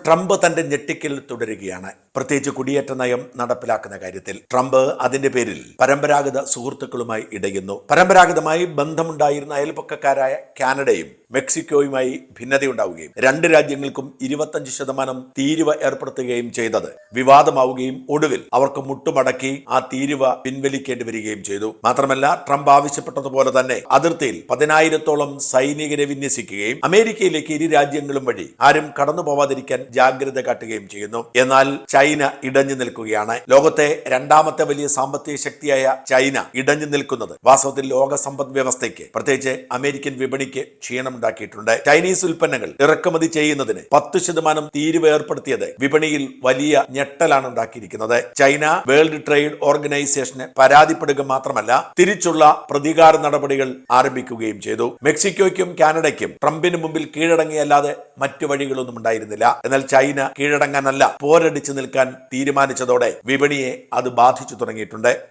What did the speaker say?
Trump തന്റെ ഞെട്ടിക്കൽ തുടരുകയാണ്. പ്രത്യേകിച്ച് കുടിയേറ്റ നയം നടപ്പിലാക്കുന്ന കാര്യത്തിൽ ട്രംപ് അതിന്റെ പേരിൽ പരമ്പരാഗത സുഹൃത്തുക്കളുമായി ഇടയുന്നു. പരമ്പരാഗതമായി ബന്ധമുണ്ടായിരുന്ന അയൽപക്കക്കാരായ കാനഡയും മെക്സിക്കോയുമായി ഭിന്നതയുണ്ടാവുകയും രണ്ട് രാജ്യങ്ങൾക്കും 25% തീരുവ ഏർപ്പെടുത്തുകയും ചെയ്തത് വിവാദമാവുകയും ഒടുവിൽ അവർക്ക് മുട്ടുമടക്കി ആ തീരുവ പിൻവലിക്കേണ്ടി വരികയും ചെയ്തു. മാത്രമല്ല, ട്രംപ് ആവശ്യപ്പെട്ടതുപോലെ തന്നെ അതിർത്തിയിൽ 10,000-ഓളം സൈനികരെ വിന്യസിക്കുകയും അമേരിക്കയിലേക്ക് ഇരു രാജ്യങ്ങളും വഴി ആരും കടന്നു പോവാതിരിക്കാൻ ജാഗ്രത കാട്ടുകയും ചെയ്യുന്നു. എന്നാൽ ചൈന ഇടഞ്ഞു നിൽക്കുകയാണ്. ലോകത്തെ രണ്ടാമത്തെ വലിയ സാമ്പത്തിക ശക്തിയായ ചൈന ഇടഞ്ഞു നിൽക്കുന്നത് വാസ്തവത്തിൽ ലോക സമ്പദ് വ്യവസ്ഥയ്ക്ക്, പ്രത്യേകിച്ച് അമേരിക്കൻ വിപണിക്ക് ക്ഷീണമുണ്ടാക്കിയിട്ടുണ്ട്. ചൈനീസ് ഉൽപ്പന്നങ്ങൾ ഇറക്കുമതി ചെയ്യുന്നതിന് 10% തീരുവ ഏർപ്പെടുത്തിയത് വിപണിയിൽ വലിയ ഞെട്ടലാണ് ഉണ്ടാക്കിയിരിക്കുന്നത്. ചൈന വേൾഡ് ട്രേഡ് ഓർഗനൈസേഷന് പരാതിപ്പെടുക മാത്രമല്ല, തിരിച്ചുള്ള പ്രതികാര നടപടികൾ ആരംഭിക്കുകയും ചെയ്തു. മെക്സിക്കോയ്ക്കും കാനഡയ്ക്കും ട്രംപിന് മുമ്പിൽ കീഴടങ്ങിയല്ലാതെ മറ്റു വഴികളൊന്നും ഉണ്ടായിരുന്നില്ല. എന്നാൽ ചൈന കീഴടങ്ങാനല്ല, പോരടിച്ചു നിൽക്കാൻ തീരുമാനിച്ചതോടെ വിപണിയെ അത് ബാധിച്ചു തുടങ്ങിയിട്ടുണ്ട്.